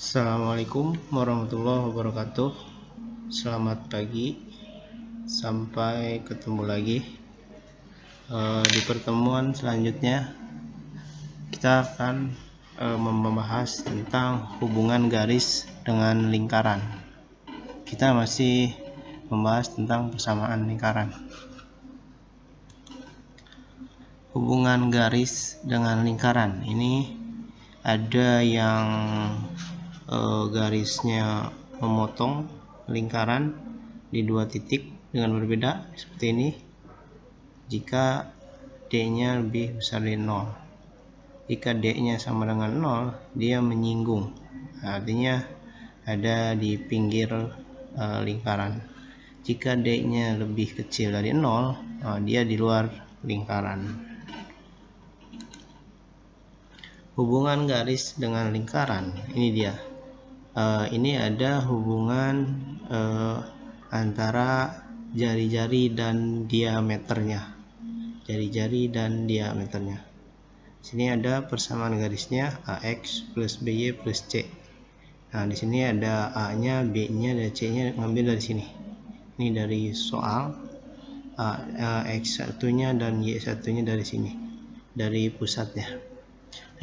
Assalamualaikum warahmatullahi wabarakatuh. Selamat pagi, sampai ketemu lagi. Di pertemuan selanjutnya kita akan membahas tentang hubungan garis dengan lingkaran. Kita masih membahas tentang persamaan lingkaran. Hubungan garis dengan lingkaran ini ada yang garisnya memotong lingkaran di dua titik dengan berbeda seperti ini jika D-nya lebih besar dari 0. Jika D-nya sama dengan 0, dia menyinggung, artinya ada di pinggir lingkaran. Jika D-nya lebih kecil dari 0, dia di luar lingkaran. Hubungan garis dengan lingkaran, ini dia. Ini ada hubungan antara jari-jari dan diameternya. Jari-jari dan diameternya. Sini ada persamaan garisnya AX plus BY plus C. Nah, di sini ada A-nya, B-nya, dan C-nya ngambil dari sini. Ini dari soal. X1-nya dan Y1-nya dari sini. Dari pusatnya.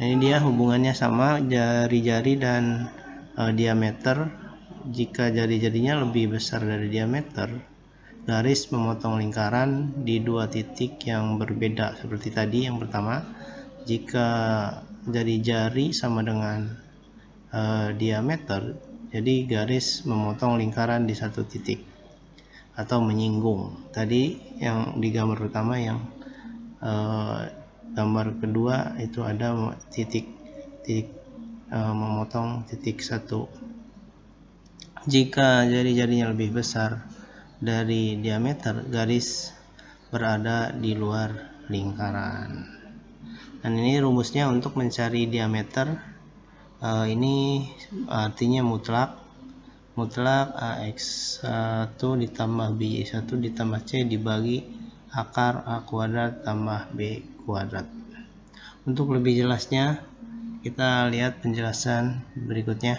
Nah, ini dia hubungannya sama jari-jari dan diameter. Jika jari-jarinya lebih besar dari diameter, garis memotong lingkaran di dua titik yang berbeda seperti tadi yang pertama. Jika jari-jari sama dengan diameter, jadi garis memotong lingkaran di satu titik atau menyinggung. Tadi yang di gambar pertama, yang gambar kedua itu ada titik memotong titik satu. Jika jari-jarinya lebih besar dari diameter, garis berada di luar lingkaran. Dan ini rumusnya untuk mencari diameter. Ini artinya mutlak AX1 ditambah BY1 ditambah C dibagi akar A kuadrat tambah B kuadrat. Untuk lebih jelasnya, kita lihat penjelasan berikutnya.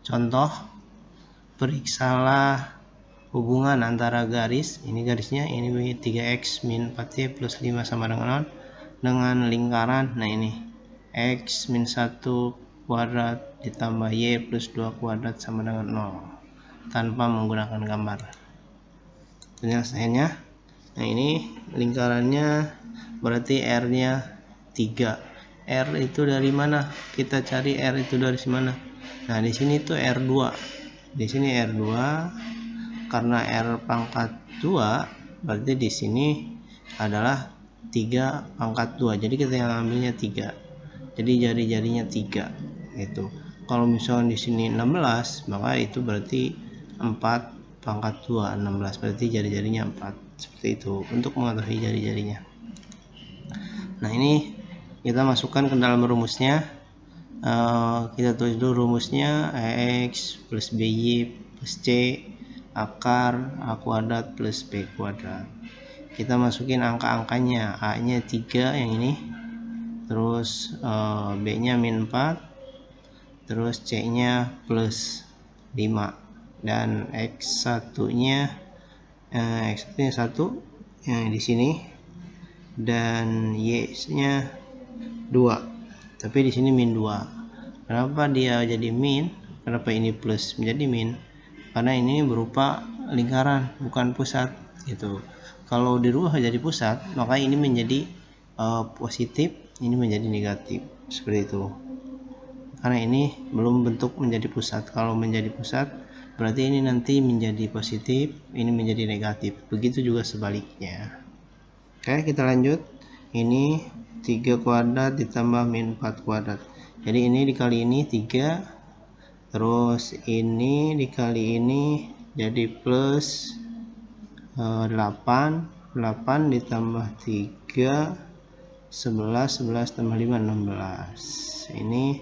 Contoh, periksalah hubungan antara garis, ini garisnya, ini 3x min 4y plus 5 sama dengan 0, dengan lingkaran. Nah, ini x min 1 kuadrat ditambah y plus 2 kuadrat sama dengan 0, tanpa menggunakan gambar. Penyelesaiannya, nah ini lingkarannya berarti R-nya 3. R itu dari mana? Kita cari R itu dari mana? Nah, di sini tuh R2. Di sini R2, karena R pangkat 2, berarti di sini adalah 3 pangkat 2. Jadi kita yang ambilnya 3. Jadi jari-jarinya 3 itu. Kalau misalnya di sini 16, maka itu berarti 4 pangkat 2, 16. Berarti jari-jarinya 4. Seperti itu untuk mengetahui jari-jarinya. Nah, ini kita masukkan ke dalam rumusnya. Kita tulis dulu rumusnya, AX plus BY plus C akar A kuadrat plus B kuadrat. Kita masukin angka-angkanya. A nya 3 yang ini, terus B nya min 4, terus C nya plus 5, dan X1 nya 1 yang di sini, dan Y nya 2. Tapi di sini min 2. Kenapa dia jadi min? Kenapa ini plus menjadi min? Karena ini berupa lingkaran, bukan pusat gitu. Kalau dirubah jadi pusat, maka ini menjadi positif, ini menjadi negatif, seperti itu. Karena ini belum bentuk menjadi pusat. Kalau menjadi pusat, berarti ini nanti menjadi positif, ini menjadi negatif. Begitu juga sebaliknya. Oke, kita lanjut. Ini 3 kuadrat ditambah min 4 kuadrat. Jadi ini dikali ini 3, terus ini dikali ini jadi plus 8 ditambah 3, 11 tambah 5, 16. Ini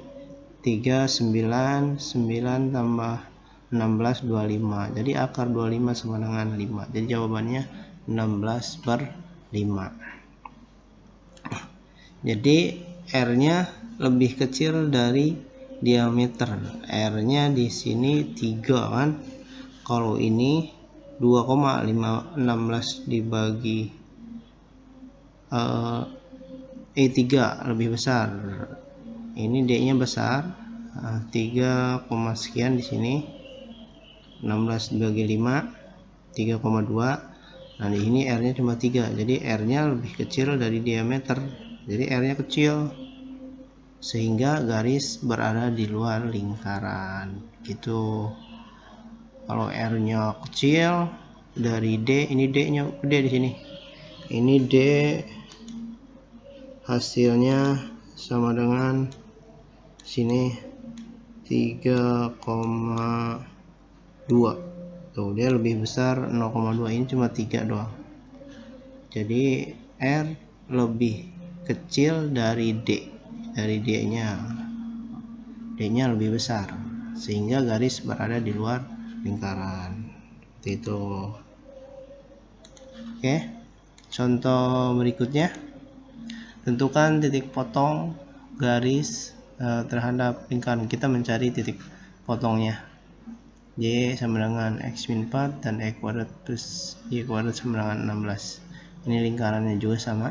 3, 9 tambah 16, 25. Jadi akar 25 sama dengan 5. Jadi jawabannya 16/5. Jadi R-nya lebih kecil dari diameter. R-nya di sini 3 kan. Kalau ini 2,516 dibagi 3 lebih besar. Ini D-nya besar. 3, sekian di sini. 16 dibagi 5 3,2. Nah, di sini R-nya cuma 3. Jadi R-nya lebih kecil dari diameter. Jadi R-nya kecil. Sehingga garis berada di luar lingkaran. Gitu. Kalau R-nya kecil dari D, ini D-nya gede di sini. Ini D hasilnya sama dengan sini 3,2. Tuh, dia lebih besar 0,2. Ini cuma 3 doang. Jadi R lebih kecil dari D. Dari D-nya. D-nya lebih besar. Sehingga garis berada di luar lingkaran. Seperti itu. Oke. Contoh berikutnya. Tentukan titik potong garis terhadap lingkaran. Kita mencari titik potongnya. Y sama dengan X min 4 dan E kuadrat plus Y kuadrat sama dengan 16. Ini lingkarannya juga sama.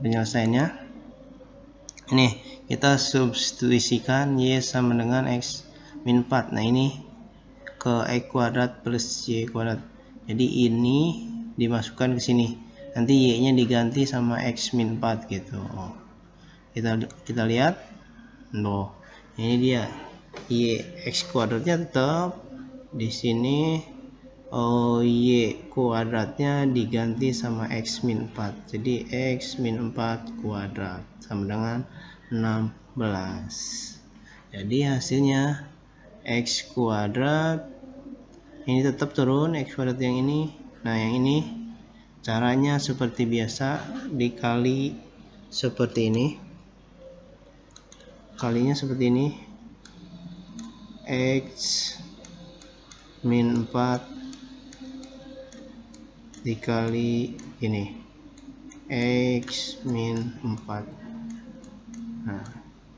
Penyelesaiannya ini kita substitusikan Y sama dengan X min 4. Nah, ini ke E kuadrat plus Y kuadrat. Jadi ini dimasukkan ke sini. Nanti Y-nya diganti sama X min 4 gitu. Kita lihat. Loh, ini dia. Y X kuadratnya tetap di sini. Y kuadratnya diganti sama X min 4. Jadi X min 4 kuadrat sama dengan 16. Jadi hasilnya X kuadrat ini tetap turun, X kuadrat yang ini. Nah, yang ini caranya seperti biasa, dikali seperti ini. Kalinya seperti ini. X min 4 dikali ini X min 4. Nah,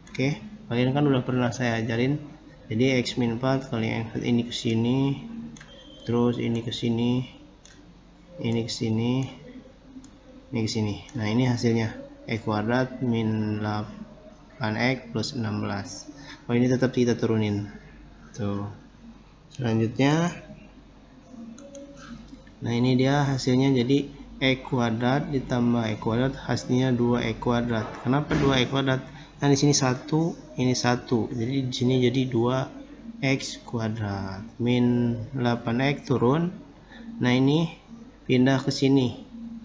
oke. Kalian kan udah pernah saya ajarin. Jadi X min 4 kali ini ke sini, terus ini ke sini, ini ke sini, ini ke sini. Nah, ini hasilnya E kuadrat min 8X plus 16. Oh, ini tetap kita turunin. Tuh. Selanjutnya, nah ini dia hasilnya. Jadi E kuadrat ditambah E kuadrat hasilnya 2E kuadrat. Kenapa 2E kuadrat? Nah, di sini 1, ini 1. Jadi di sini jadi 2X kuadrat. Min 8X turun. Nah, ini pindah ke sini.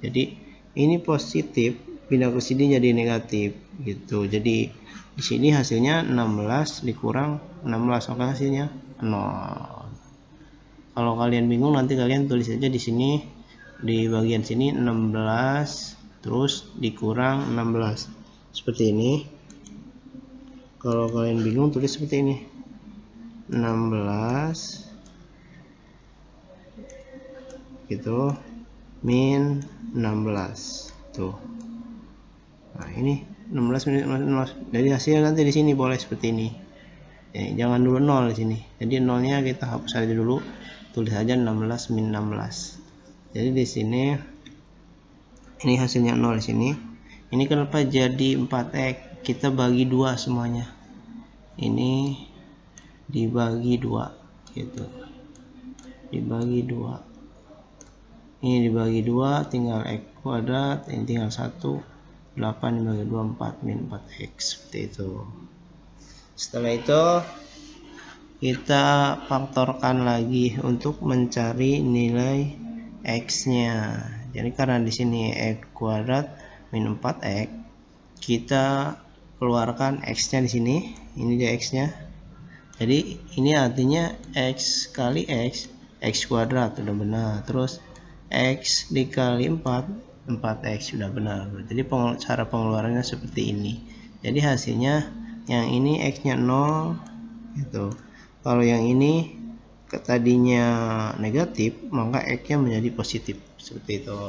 Jadi ini positif, pindah ke sini jadi negatif gitu. Jadi di sini hasilnya 16 dikurang 16, maka hasilnya 0. Kalau kalian bingung nanti kalian tulis aja di sini, di bagian sini 16 terus dikurang 16 seperti ini. Kalau kalian bingung tulis seperti ini, 16 gitu min 16 tuh. Nah, ini 16 min 16. Jadi hasilnya nanti di sini boleh seperti ini. Jangan dulu 0 di sini. Jadi nolnya kita hapus aja dulu. Tulis aja 16 min 16. Jadi di sini ini hasilnya 0 di sini. Ini kenapa jadi 4X? Kita bagi 2 semuanya. Ini dibagi 2 gitu. Dibagi 2. Ini dibagi 2 tinggal X kuadrat, ini tinggal 1. 8 dibagi 2 4 min 4X seperti itu. Setelah itu kita faktorkan lagi untuk mencari nilai X-nya. Jadi karena di sini X kuadrat min 4X, kita keluarkan X-nya di sini. Ini dia X-nya. Jadi ini artinya X kali X, X kuadrat sudah benar. Terus X dikali 4, 4X sudah benar. Jadi cara pengeluarannya seperti ini. Jadi hasilnya yang ini X-nya 0 gitu. Kalau yang ini tadinya negatif, maka X-nya menjadi positif. Seperti itu.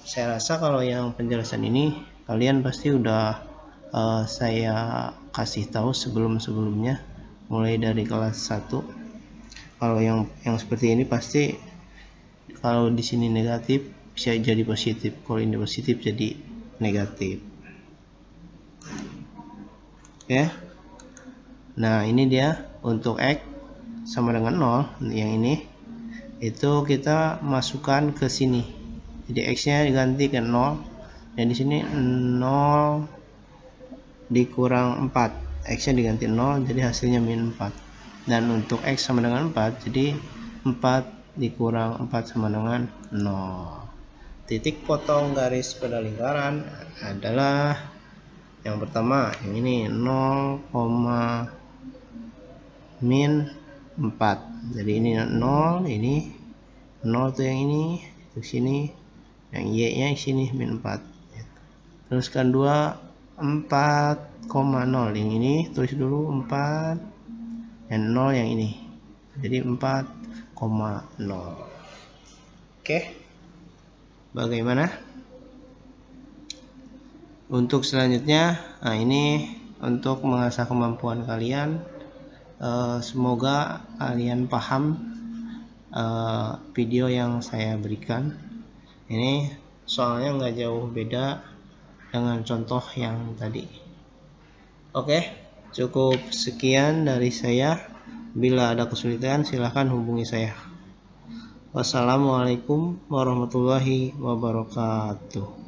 Saya rasa kalau yang penjelasan ini kalian pasti udah saya kasih tahu sebelumnya mulai dari kelas 1. Kalau yang seperti ini pasti kalau di sini negatif bisa jadi positif, kalau ini positif jadi negatif. Oke. Nah, ini dia untuk X sama dengan 0, yang ini itu kita masukkan ke sini. Jadi X-nya diganti ke 0 dan di sini 0 dikurang 4. X-nya diganti 0 jadi hasilnya min 4. Dan untuk X sama dengan 4 jadi 4 dikurang 4 sama dengan 0. Titik potong garis pada lingkaran adalah yang pertama yang ini 0, min 4. Jadi ini 0, ini 0 tuh yang ini ke sini, yang Y nya di sini min 4. Teruskan 2 4,0 yang ini tulis dulu 4 dan 0 yang ini. Jadi 4,0. Oke. Bagaimana? Untuk selanjutnya, nah ini untuk mengasah kemampuan kalian. Semoga kalian paham video yang saya berikan. Ini soalnya nggak jauh beda dengan contoh yang tadi. Oke, cukup sekian dari saya. Bila ada kesulitan silahkan hubungi saya. Wassalamualaikum warahmatullahi wabarakatuh.